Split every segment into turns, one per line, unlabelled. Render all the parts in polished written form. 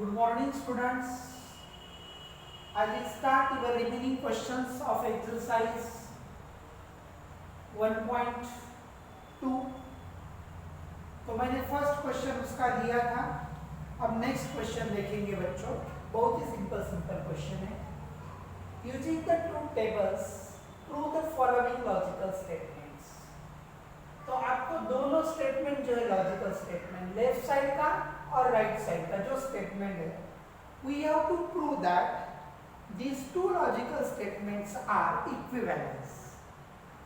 Good morning, students. I will start your remaining questions of exercise 1.2. तो मैंने first question उसका लिया था. अब नेक्स्ट क्वेश्चन देखेंगे बच्चों. बहुत ही सिंपल क्वेश्चन है. Using the truth tables prove the following logical statements. तो आपको दोनों स्टेटमेंट जो है लॉजिकल स्टेटमेंट लेफ्ट साइड का और राइट साइड का जो स्टेटमेंट है, we have to prove that these two logical statements are equivalent.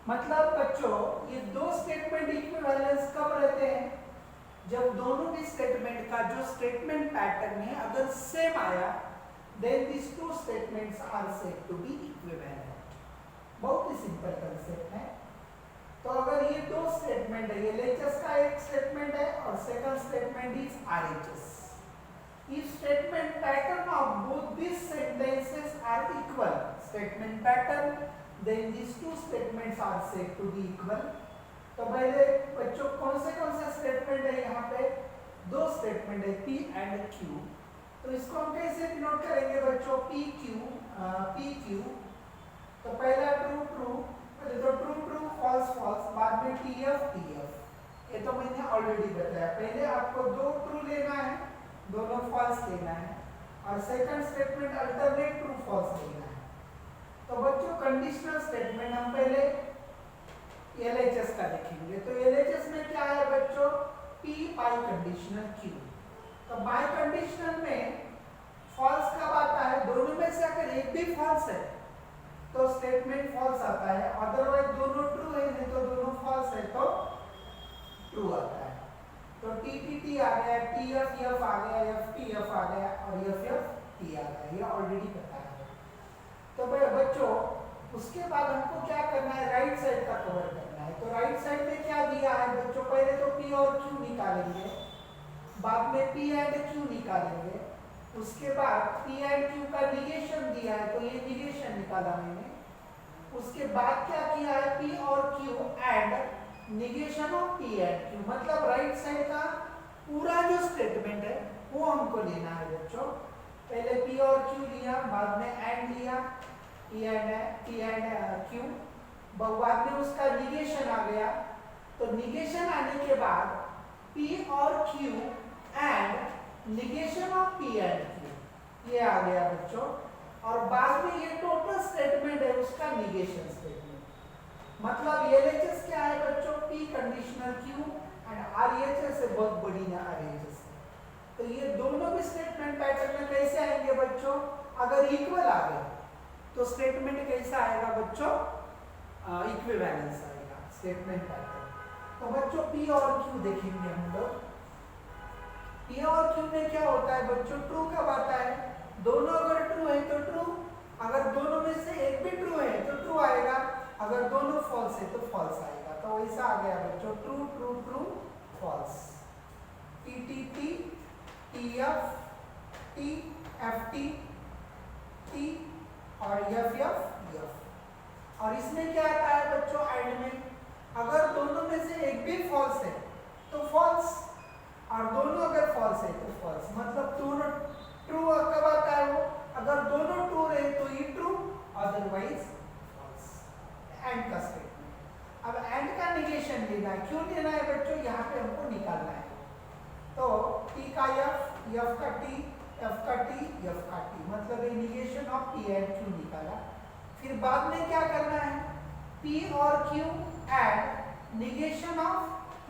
मतलब बच्चों ये दो स्टेटमेंट इक्विवेलेंस कब रहते हैं? जब दोनों भी स्टेटमेंट का जो स्टेटमेंट पैटर्न है अगर सेम आया, then these two statements are said to be equivalent. बहुत ही सिंपल कंसेप्ट है. तो अगर ये दो स्टेटमेंट है, ये LHS का एक स्टेटमेंट है और second statement is RHS. If statement pattern of both these sentences are equal, statement pattern, then these two statements are said to be equal. तो पहले बच्चों कौन से स्टेटमेंट है? यहाँ पे दो स्टेटमेंट है P एंड Q. तो इसको हम कैसे डिनोट करेंगे बच्चों? PQ. तो पहला ट्रू, पहले तो ट्रू, फॉल्स, बाद में TF. ये तो मैंने ऑलरेडी बताया. पहले आपको दो ट्रू लेना है, दोनों फॉल्स लेना है, और second statement alternate true false लेना है. तो बच्चों कंडीशनल स्टेटमेंट हम पहले LHS का देखेंगे. तो LHS में क्या है बच्चों? P bye conditional Q. तो बाय कंडीशनल में फॉल्स कब आता है? दोनों में से अगर एक भी फॉल्स है तो स्टेटमेंट फॉल्स आता है, अदरवाइज दोनों ट्रू है, नहीं तो दोनों फॉल्स है तो ट्रू आता है. तो TTT आ गया, TF आ गया, FTF आ गया और FFT आ गया. ये ऑलरेडी पता है. तो बच्चों उसके बाद हमको क्या करना है? राइट साइड का कवर करना है. तो राइट साइड में क्या दिया है बच्चों? पहले तो P और Q निकालेंगे, बाद में P एंड Q निकालेंगे, उसके बाद P एंड Q का निगेशन दिया है तो ये निगेशन निकाला मैंने. उसके बाद क्या किया है? P और Q and negation of P and Q. मतलब राइट साइड का पूरा जो स्टेटमेंट है वो हमको लेना है बच्चों. पहले P और Q लिया, बाद में एंड लिया, P एंड Q, बाद में उसका निगेशन आ गया. तो निगेशन आने के बाद P और Q and negation of P and Q ये आ गया बच्चों. और बाद में ये टोटल स्टेटमेंट है उसका निगेशन स्टेटमेंट. मतलब LHS क्या है बच्चों? P conditional Q and RHS से बहुत बड़ी ना RHS. तो ये दोनों भी स्टेटमेंट पैटर्न में कैसे आएंगे बच्चों? अगर इक्वल आ गए तो स्टेटमेंट कैसा आएगा बच्चों? इक्विवेलेंस आएगा स्टेटमेंट पैटर्न. तो बच्चों P और Q देखेंगे हम लोग. P और Q में क्या होता है बच्चों? ट्रू कब आता है? दोनों अगर ट्रू है तो ट्रू, अगर दोनों में से एक भी ट्रू है तो ट्रू आएगा, अगर दोनों फॉल्स है तो फॉल्स आएगा. तो ऐसा आ गया बच्चों true, false. TTT, TF, TFT, T और FF. और इसमें क्या आता है बच्चों? एंड में अगर दोनों में से एक भी फॉल्स है तो फॉल्स, और दोनों अगर फॉल्स है तो फॉल्स. मतलब दोनों ट्रू कब आता है वो? अगर दोनों ट्रू रहे तो ये ट्रू, अदरवाइज फॉल्स. एंड का स्टेटमेंट. अब एंड का निगेशन लेना है. क्यों लेना है बच्चों? यहाँ पे हमको निकालना है. तो T का F का T, F का T, F का T, मतलब ये negation of P and Q निकाला. फिर बाद में क्या करना है? P और Q and negation of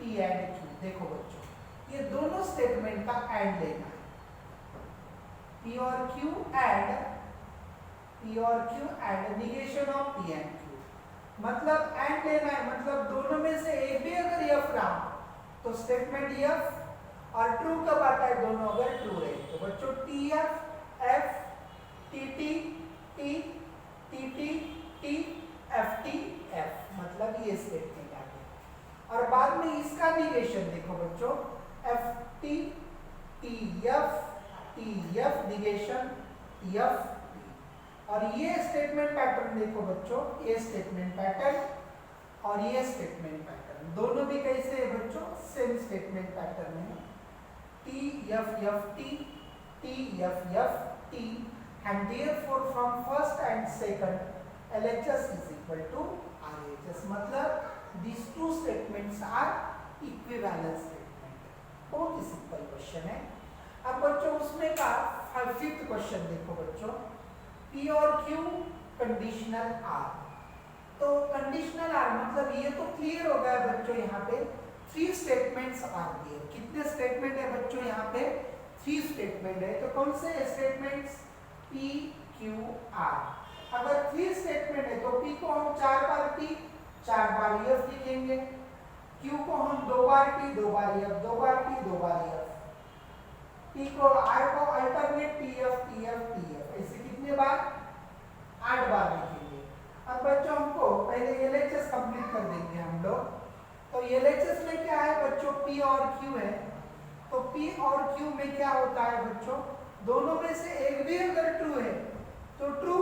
P and Q. देखो बच्चों ये दोनों स्टेटमेंट का एंड लेना है. P और Q and negation of P and Q. मतलब एंड लेना है, मतलब दोनों में से एक भी अगर F रहा तो स्टेटमेंट F, और ट्रू कब आता है? दोनों अगर ट्रू रहे. तो बच्चों TF, F, TT, T, FT, F, मतलब ये स्टेटमेंट आ गया. और बाद में इसका निगेशन देखो बच्चों, FT, TF निगेशन FT. और ये स्टेटमेंट पैटर्न देखो बच्चों, ये स्टेटमेंट पैटर्न और ये स्टेटमेंट पैटर्न दोनों भी कैसे है बच्चों? सेम स्टेटमेंट पैटर्न है. TFFT T F F T, and therefore from first and second LHS is equal to RHS. मतलब these two statements are equivalent statement. बहुत ही सिंपल क्वेश्चन है। अब बच्चों उसमें का फिफ्थ क्वेश्चन देखो बच्चों, P और Q कंडीशनल R। तो कंडीशनल R मतलब ये तो क्लियर हो गया बच्चों, यहाँ पे 3 स्टेटमेंट्स आर दिए। कितने स्टेटमेंट है बच्चों यहाँ पे? 3 स्टेटमेंट है। तो कौन से स्टेटमेंट्स? P Q R। अगर 3 स्टेटमेंट है तो P को हम 4 बार T 4 बार F लिखेंगे, Q को हम 2 बार T 2 बार F 2 बार T 2 बार F, T को R को अल्टरनेट TF TF TF, ऐसे कितने बार? 8 बार लिखेंगे। अब बच्चों हमको पहले LHS कंप्लीट कर देंगे हम लोग। तो LHS में क्या है बच्चों? P और Q है। तो P और Q में क्या होता है बच्चों? दोनों में से एक भी अगर ट्रू है तो ट्रू,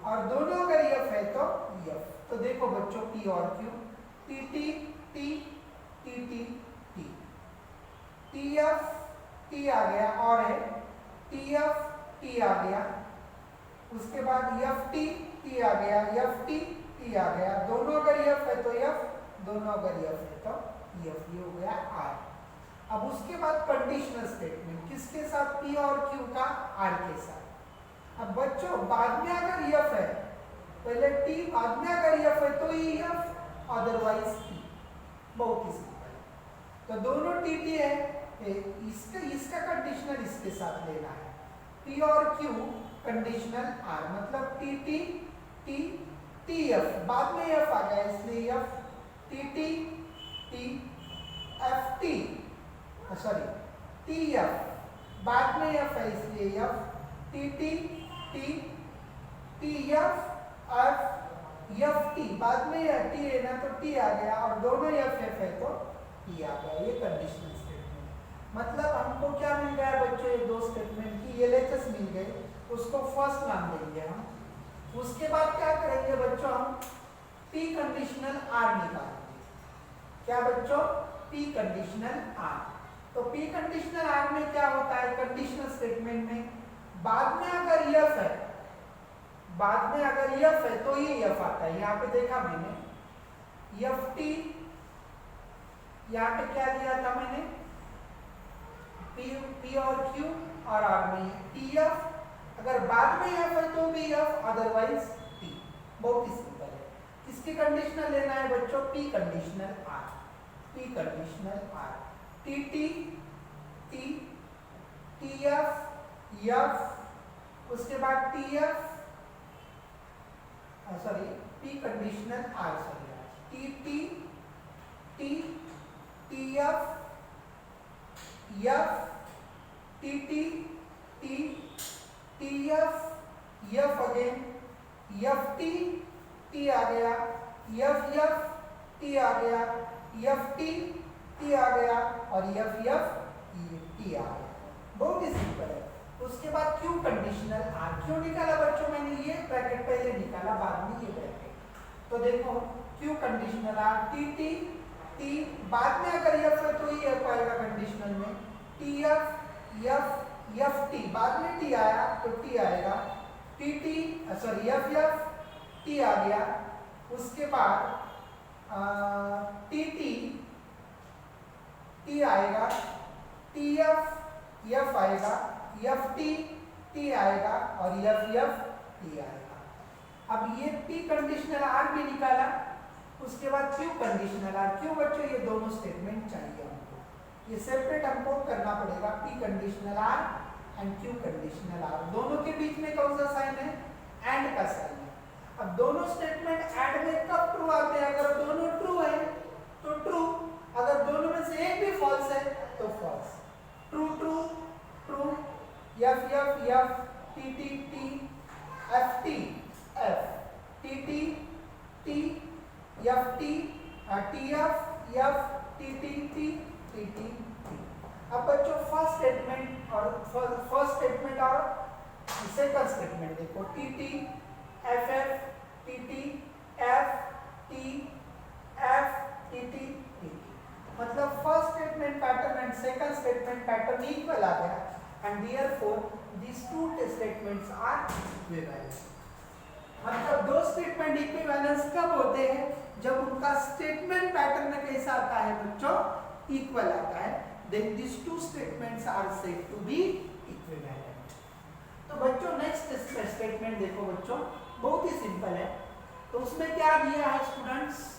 और दोनों अगर F है तो F। तो देखो बच्चों P और Q, T T T T T T, TF T आ गया और है TF T आ गया, उसके बाद FT T आ गया, FT T आ गया, दोनों अगर F है तो F, दोनों अगर F है तो F, ये हो गया R। अब उसके बाद कंडीशनल स्टेटमेंट किसके साथ? P और Q का R के साथ। अब बच्चों बाद में अगर F है, पहले T, बाद में अगर F है तो ही F, अदरवाइज T। बहुत ही सिंपल। तो दोनों TT है, इसका कंडीशनल इसके साथ लेना है। P और Q कंडीशनल R मतलब TT T TF, बाद में F आ गया इसलिए F, TT T FT, sorry TF, बाद में F है इसलिए F, TT T TF F FT, बाद में T है ना तो T आ गया, और दोनों F है तो T आ गया। ये कंडीशनल स्टेटमेंट। मतलब हमको क्या मिल गया बच्चों? ये 2 स्टेटमेंट की LHS मिल गए, उसको फर्स्ट नाम देंगे हम। उसके बाद क्या करेंगे बच्चों? हम P कंडीशनल R निकालेंगे। क्या बच्चों? P conditional R। तो P कंडीशनल R में क्या होता है? कंडीशनल स्टेटमेंट में बाद में अगर F है, बाद में अगर F है तो ये F आता है। यहाँ पे देखा मैंने FT, यहाँ पे क्या दिया था मैंने? P और Q और R में TF, अगर बाद में F है तो भी F, अदरवाइज T। बहुत ही सिंपल है। किसकी कंडीशनल लेना है बच्चों? P conditional R। P conditional R, TT T TF F, उसके बाद TF, sorry P conditional R, sorry TT T TF F TT T TF F again, FT T आ गया, FF T आ गया, FT T आ गया, और FF T आ गया। बहुत ही simple है। उसके बाद Q कंडीशनल R। क्यों निकाला बच्चों मैंने? ये ब्रैकेट पहले निकाला, बाद में ये ब्रैकेट। तो देखो Q conditional R, TT T, बाद में अगर F है तो ये F आएगा कंडीशनल में, TF F FT, बाद में T आया तो T आएगा, TT सॉरी FF T आ गया, उसके बाद TT T आएगा, TF F आएगा, FT T आएगा, और FF T आएगा। अब ये P कंडीशनल R भी निकाला। उसके बाद Q कंडीशनल R। क्यों बच्चों? ये दोनों स्टेटमेंट चाहिए हमको, ये सेपरेट हमको करना पड़ेगा। P conditional R and Q conditional R, दोनों के बीच में कौन सा साइन है? एंड का साइन है। अब दोनों स्टेटमेंट एंड में कब ट्रू आते हैं? अगर दोनों ट्रू है तो ट्रू, अगर दोनों में से एक भी फॉल्स है तो false. True true true, F F F, T T T, F T F, T T T, F T T F F, T T T, T T T। अब बच्चों फर्स्ट स्टेटमेंट और सेकंड स्टेटमेंट देखो, T T F F, T T F T F, T T T। मतलब first statement pattern and second statement pattern equal आ गया, and therefore these two statements are equivalent. मतलब दो statement equivalence कब होते हैं? जब उनका स्टेटमेंट पैटर्न कैसा आता है बच्चों? इक्वल आता है. Then these two statements are said to be equivalent. तो बच्चों नेक्स्ट स्टेटमेंट देखो बच्चों, बहुत ही सिंपल है. तो उसमें क्या दिया है स्टूडेंट्स?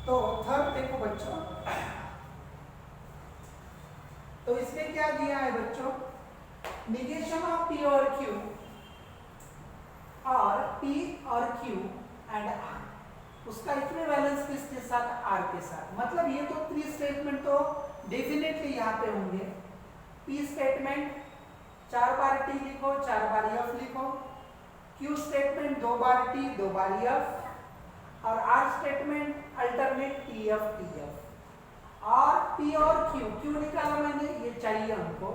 तो थर्ड देखो बच्चों, तो इसमें क्या दिया है बच्चों? निगेशन ऑफ पी और क्यू और पी और क्यू एंड आर, उसका इक्विवेलेंस किसके साथ? आर के साथ. मतलब ये तो थ्री स्टेटमेंट तो डेफिनेटली यहाँ पे होंगे. पी स्टेटमेंट 4 बार टी लिखो, 4 बार एफ लिखो. क्यू स्टेटमेंट 2 बार टी 2 बार एफ. और R statement alternate T F T F. और पी और क्यू, क्यू निकाला मैंने, ये चाहिए हमको.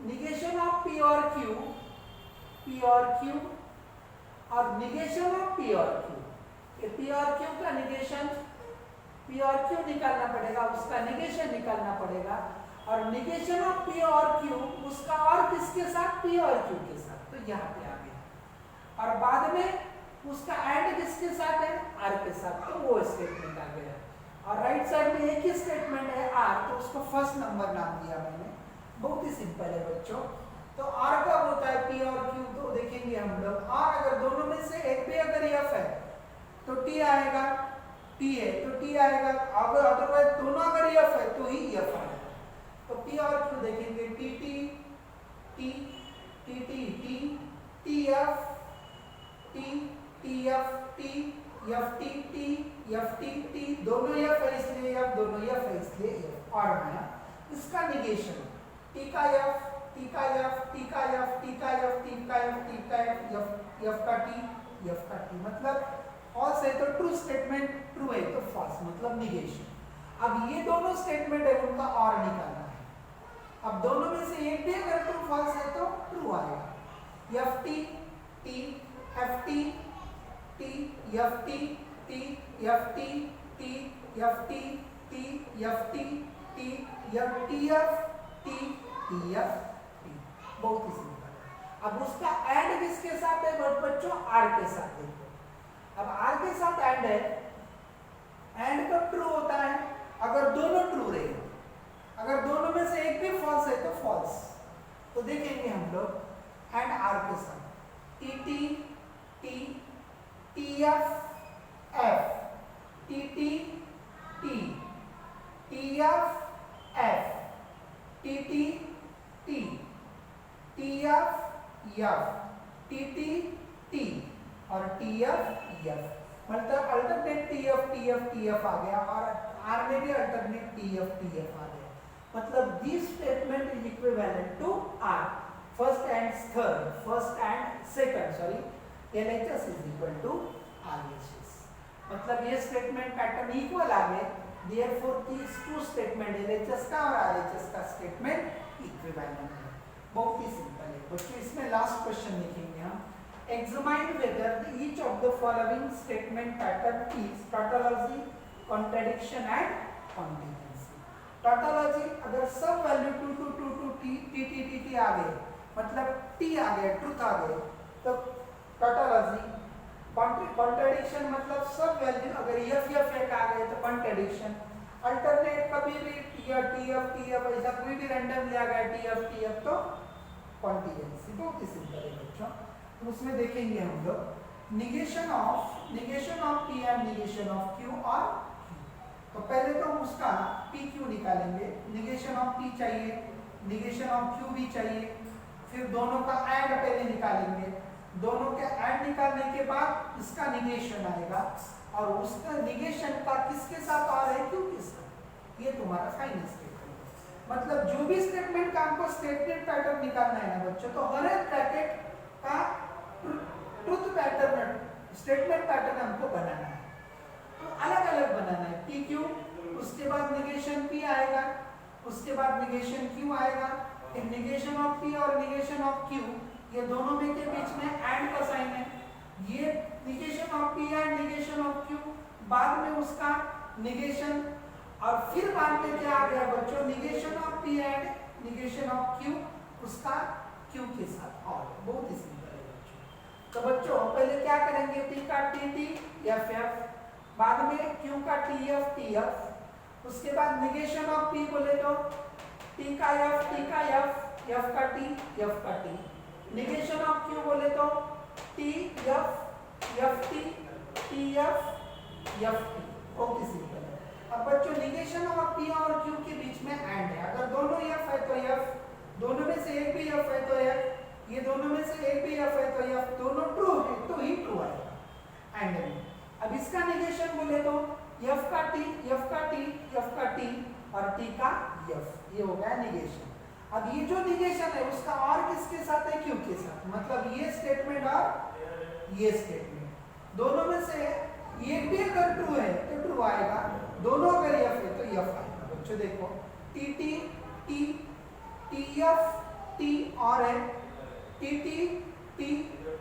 निगेशन ऑफ पी और क्यू, पी और क्यू और निगेशन ऑफ पी और क्यू. ये पी और क्यू का निगेशन, पी और क्यू निकालना पड़ेगा, उसका निगेशन निकालना पड़ेगा. और निगेशन ऑफ पी और क्यू, उसका और किसके साथ? पी और क्यू के साथ. तो यहाँ पे आ गया. और बाद में उसका एंड किसके साथ है? आर के साथ. तो वो स्टेटमेंट आ गया. और राइट साइड में एक ही स्टेटमेंट है आर, तो उसको फर्स्ट नंबर नाम दिया मैंने. बहुत ही सिंपल है बच्चों. तो आर कब होता है? पी और क्यू. तो देखेंगे हम लोग, आर अगर दोनों में से एक भी अगर एफ है तो टी आएगा. टी है तो टी आएगा. अगर अदरवाइज दोनों अगर एफ है तो ही एफ आएगा. तो पी और क्यू देखेंगे, T T T T T T T F T T F T F T T F T T. दोनों एफ है इसलिए एफ, दोनों एफ है इसलिए एफ. और आया इसका निगेशन, टी का एफ टी का एफ टी का एफ टी का एफ टी का एफ टी का एफ एफ का टी एफ का टी. मतलब फॉल्स है तो ट्रू स्टेटमेंट, ट्रू है तो फॉल्स, मतलब निगेशन. अब ये दोनों स्टेटमेंट है, उनका और निकालना है. अब दोनों में से एक भी अगर ट्रू फॉल्स है तो ट्रू आएगा. F T T F T T F T T F T T F T T F T T F T F T T F T. बहुत ही सिंपल है. अब उसका एंड किसके साथ है बच्चों? आर के साथ. देखो अब आर के साथ एंड है. एंड कब ट्रू होता है? अगर दोनों ट्रू रहे. अगर दोनों में से एक भी फॉल्स है तो फॉल्स. तो देखेंगे हम लोग एंड आर के साथ. T T T T F F T T T T F F T T T T F F T T T और टी एफ एफ. मतलब अल्टरनेट टी एफ आ गया और आर में भी अल्टरनेट टी एफ आ गया. मतलब this statement is equivalent to R. First and third, first and second, sorry, LHS is equal to RHS. मतलब ये स्टेटमेंट पैटर्न इक्वल आ गए. Therefore these two statement LHS का और RHS का स्टेटमेंट इक्विवेलेंट है. बहुत ही सिंपल है बच्चों. इसमें लास्ट क्वेश्चन लिखेंगे हम. Examine whether each of the following statement pattern is tautology, contradiction and contingency. Tautology अगर सब वैल्यू 2 2 2 2 t आ गए, मतलब t आ गए, ट्रूथ आ गए, तो टॉटोलॉजी. कॉन्ट्रडिक्शन मतलब सब वैल्यू अगर एफ एक आ गए तो कॉन्ट्रडिक्शन. अल्टरनेट कभी भी टी एफ ऐसा कोई भी रैंडम लिया गया टी एफ तो कॉन्टिजेंसी. बहुत ही सिंपल है बच्चों. तो उसमें देखेंगे हम लोग negation of P and negation of Q और क्यू. तो पहले तो हम उसका पी क्यू निकालेंगे. निगेशन ऑफ पी चाहिए, निगेशन ऑफ क्यू भी चाहिए. फिर दोनों का एंड पहले निकालेंगे. दोनों के एंड निकालने के बाद इसका निगेशन आएगा और उसका निगेशन का किसके साथ और है? क्यू के साथ. ये तुम्हारा फाइनल स्टेटमेंट. मतलब जो भी स्टेटमेंट का हमको स्टेटमेंट पैटर्न निकालना है ना बच्चों, तो हर एक ब्रैकेट का ट्रुथ पैटर्न, स्टेटमेंट पैटर्न हमको बनाना है. अलग अलग बनाना है, पी क्यू, उसके बाद निगेशन पी आएगा, उसके बाद निगेशन क्यू आएगा, फिर निगेशन ऑफ पी और निगेशन ऑफ क्यू, ये दोनों में के बीच में एंड का साइन है, ये negation of P and negation of Q, बाद में उसका निगेशन, और फिर बाद में क्या आ गया बच्चों, negation of P and negation of Q, उसका क्यू के साथ, और बहुत ही सिंपल है बच्चों। तो बच्चों पहले क्या करेंगे, पी का टी टी एफ एफ, बाद में क्यू का टी एफ, उसके बाद निगेशन ऑफ पी बोले तो टी का एफ, एफ का टी, निगेशन ऑफ क्यू बोले तो टी एफ टी एफ बहुत ही सिंपल है। अब बच्चों निगेशन ऑफ पी और क्यू के बीच में एंड है, अगर दोनों एफ है तो एफ, दोनों में से एक भी एफ है तो एफ, ये दोनों में से एक भी एफ है तो एफ, दोनों ट्रू है तो ही ट्रू आएगा एंड में। अब इसका निगेशन बोले तो एफ का टी और टी का एफ, ये हो गया निगेशन। अब ये जो निगेशन है उसका और किसके साथ है, क्यू के साथ, मतलब ये स्टेटमेंट और ये स्टेटमेंट, दोनों में से एक भी अगर ट्रू है तो ट्रू आएगा, दोनों अगर एफ है तो एफ आएगा। बच्चों देखो T T T T F T और है टी टी टी,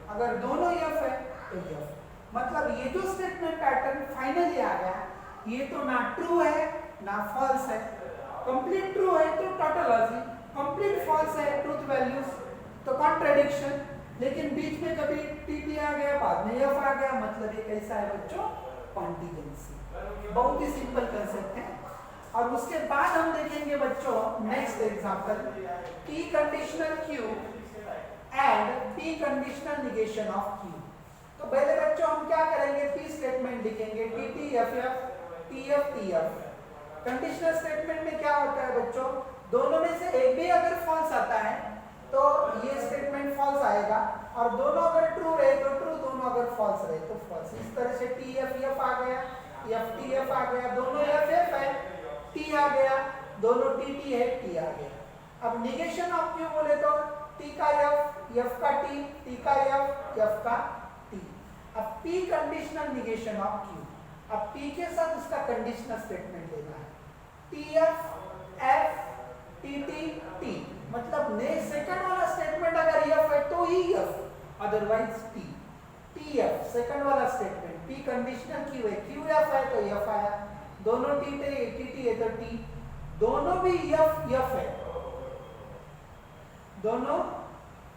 अगर दोनों एफ है तो एफ, मतलब ये जो स्टेटमेंट पैटर्न फाइनली आ गया, ये तो ना ट्रू है ना फॉल्स है, कंप्लीट ट्रू है तो टोटोलॉजी, कंप्लीट फॉल्स है ट्रूथ वैल्यूज तो कॉन्ट्रडिक्शन, लेकिन बीच में कभी टी आ गया बाद में एफ आ गया, मतलब ये कैसा है बच्चों, कॉन्टिजेंसी। बहुत ही सिंपल कंसेप्ट है। और उसके बाद हम देखेंगे बच्चों next example, P conditional Q and P conditional negation of Q. तो पहले बच्चों हम क्या करेंगे, पी स्टेटमेंट लिखेंगे T T F T F. Conditional statement में क्या होता है बच्चों, दोनों में से एक भी अगर फॉल्स आता है तो ये स्टेटमेंट फॉल्स आएगा, और दोनों अगर ट्रू रहे तो ट्रू, दोनों अगर फॉल्स रहे तो फॉल्स। इस तरह से टी एफ आ गया, एफ टी एफ आ गया, दोनों एफ है, टी आ गया, दोनों टी टी है, टी आ गया। अब निगेशन ऑफ क्यू बोले तो टी का एफ का टी का एफ का टी। अब P conditional negation of Q, अब पी के साथ उसका कंडीशनल स्टेटमेंट लेना है, टी एफ टी, मतलब ने सेकंड वाला स्टेटमेंट अगर एफ है तो ही F, otherwise T F second वाला स्टेटमेंट, पी कंडीशनल क्यू है, क्यू एफ है तो एफ आया, दोनों टी है तो टी, दोनों भी एफ है, दोनों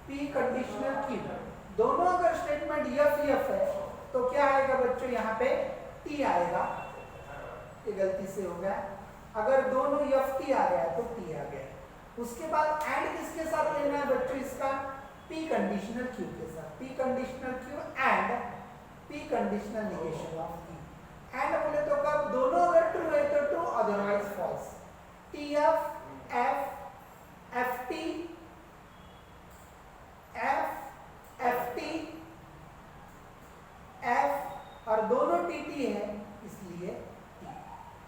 पी कंडीशनल क्यू, दोनों अगर स्टेटमेंट एफ है तो क्या आएगा बच्चों, यहाँ पे टी आएगा, ये गलती से हो गया, अगर दोनों एफ टी आ गया तो टी आ गया। उसके बाद एंड किसके साथ लेना है बच्चों, इसका पी कंडीशनल क्यू के साथ, P conditional Q and P conditional negation of Q. And बोले तो कब, दोनों अगर ट्रू है तो true, otherwise false. T F T F और दोनों टी है, इसलिए टी।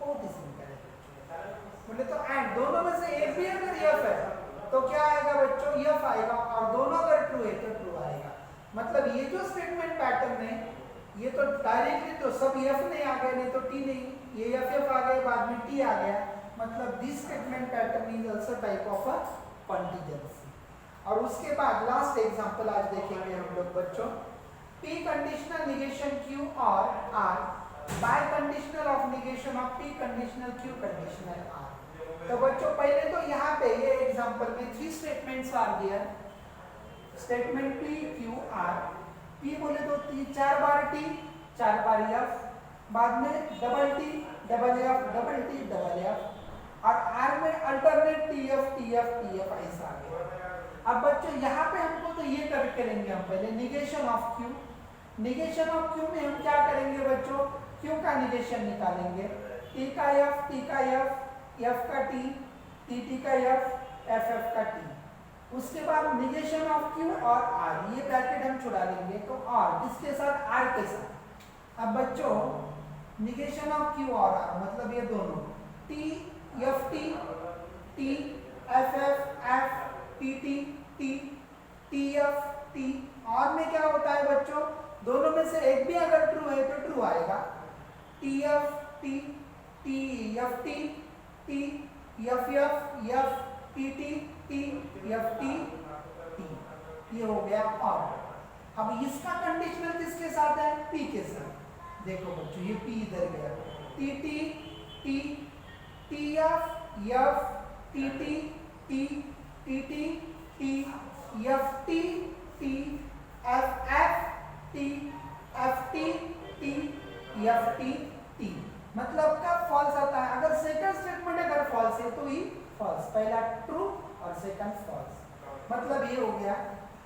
बहुत ही सिंपल है बोले तो एंड, दोनों में से एक भी अगर एफ है तो क्या आएगा बच्चों, एफ आएगा, और दोनों अगर ट्रू है तो ट्रू आएगा। मतलब ये जो स्टेटमेंट पैटर्न है, ये तो डायरेक्टली तो सब एफ नहीं आ गए, नहीं तो टी नहीं, ये एफ आ गए, बाद में टी आ गया, मतलब this statement pattern is also type of a contingency. और उसके बाद लास्ट एग्जांपल आज देखेंगे हम लोग बच्चों, पी कंडीशनल निगेशन क्यू और R biconditional of negation of P conditional Q conditional R. तो बच्चों पहले तो यहाँ पे ये एग्जांपल में 3 statements are there, statement P Q R, P बोले तो 4 बार टी 4 बार एफ, बाद में डबल टी डबल एफ, और आर में अल्टरनेट टी एफ ऐसा आ गया। अब बच्चों यहाँ पे हमको तो ये करेंगे हम पहले negation of Q. Negation of Q में हम क्या करेंगे बच्चों, क्यू का निगेशन निकालेंगे, टी का एफ एफ का टी का एफ का टी। उसके बाद निगेशन ऑफ क्यू और आर, ये ब्रैकेट हम छुड़ा देंगे, तो आर किसके साथ, आर के साथ। अब बच्चों निगेशन ऑफ क्यू और आर मतलब ये दोनों T F T F T F T. और में क्या होता है बच्चों, दोनों में से एक भी अगर ट्रू है तो ट्रू आएगा, T F T T F T T F F F T T T F T T. ये हो गया और। अब इसका कंडीशनल किसके साथ है? पी के साथ। देखो बच्चों ये पी इधर गया, T T T T F F T T T T T T F T T F F T F T T F T T. मतलब कब फॉल्स आता है? अगर सेकंड स्टेटमेंट अगर फॉल्स है तो ही फॉल्स, पहला ट्रू और सेकंड फॉल्स। मतलब ये हो गया।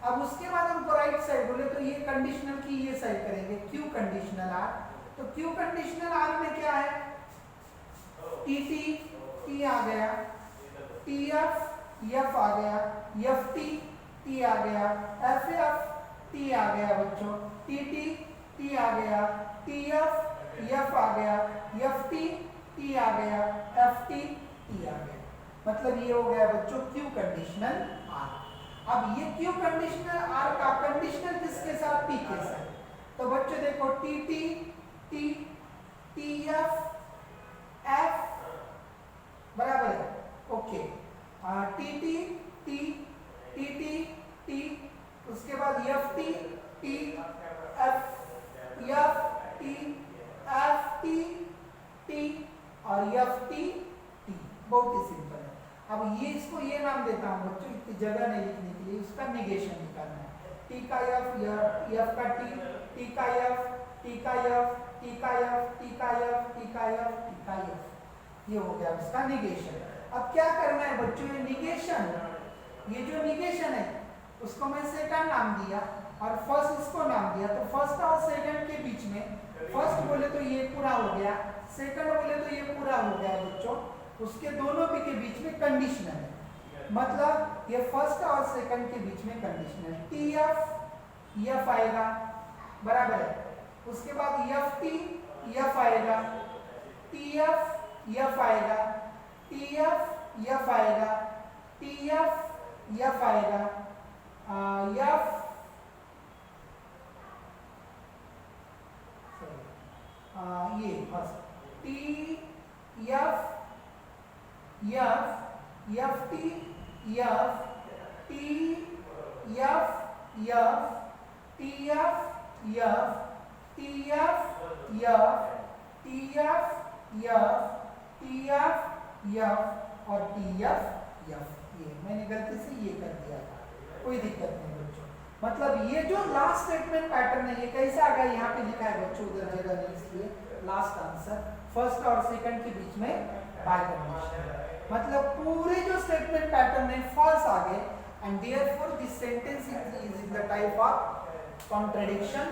अब उसके बाद हमको राइट साइड बोले तो ये कंडीशनल की ये साइड करेंगे, क्यू कंडीशनल आर। तो क्यू कंडीशनल आर में क्या है? टी टी टी आ गया, टी एफ एफ आ गया, एफ टी टी आ गया, एफ एफ टी आ गया बच्चों, टी टी टी आ गया, टी एफ एफ आ गया, एफ टी टी आ गया, एफ टी टी आ गया। मतलब ये हो गया बच्चों क्यू कंडीशनल आर। अब ये क्यू कंडीशनल आर का कंडीशनल किसके साथ? पी के साथ। तो बच्चों देखो T T T T F F बराबर है, okay. T T T T T T, उसके बाद F T T F T F T T और एफ टी टी। बहुत ही सिंपल है। अब ये इसको ये नाम देता हूँ बच्चों, इतनी जगह नहीं लिखने के लिए, उसका निगेशन निकालना है। टी का एफ, एफ का टी, टी का एफ, टी का एफ, टी का एफ, टी का एफ, टी का एफ, टी का एफ। ये हो गया उसका निगेशन। अब क्या करना है बच्चों? ये निगेशन, ये जो निगेशन है उसको मैं सेकंड नाम दिया और फर्स्ट इसको नाम दिया। तो फर्स्ट और सेकंड के बीच में, फर्स्ट बोले तो ये पूरा हो गया, सेकंड बोले तो ये पूरा हो गया बच्चों। उसके दोनों के बीच में कंडीशनल है, मतलब ये फर्स्ट और सेकंड के बीच में कंडीशनल। टी एफ एफ आएगा बराबर है, उसके बाद एफ टी एफ आएगा, टी एफ एफ आएगा, टी एफ एफ आएगा, टी एफ एफ आएगा, एफ ये first T F F F T F T F F T F F T F F T F F T F F और T F F. ये मैंने गलती से ये कर दिया था, कोई दिक्कत नहीं बच्चों। मतलब ये जो लास्ट स्टेटमेंट पैटर्न है ये कैसा आ गया? यहाँ पे लिखा है बच्चों, उधर जगह नहीं, इसलिए लास्ट आंसर फर्स्ट और सेकंड के बीच में बाय कंडीशन। मतलब पूरे जो स्टेटमेंट पैटर्न है फॉल्स आ गए and therefore this sentence is in the type of contradiction.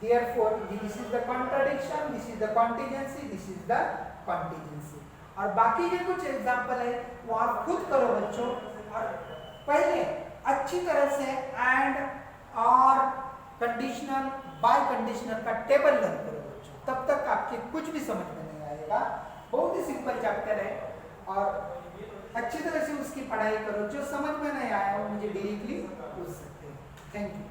Therefore this is the contradiction, this is the contingency, this is the contingency. और बाकी के कुछ एग्जांपल है वो आप खुद करो बच्चों, और पहले अच्छी तरह से एंड और कंडीशनल बाय कंडीशनल का टेबल लर्न करो बच्चों, तब तक आपके कुछ भी समझ में नहीं आएगा। बहुत ही सिंपल चैप्टर है और अच्छी तरह से उसकी पढ़ाई करो। जो समझ में नहीं आया वो मुझे डायरेक्टली पूछ सकते हैं। Thank you.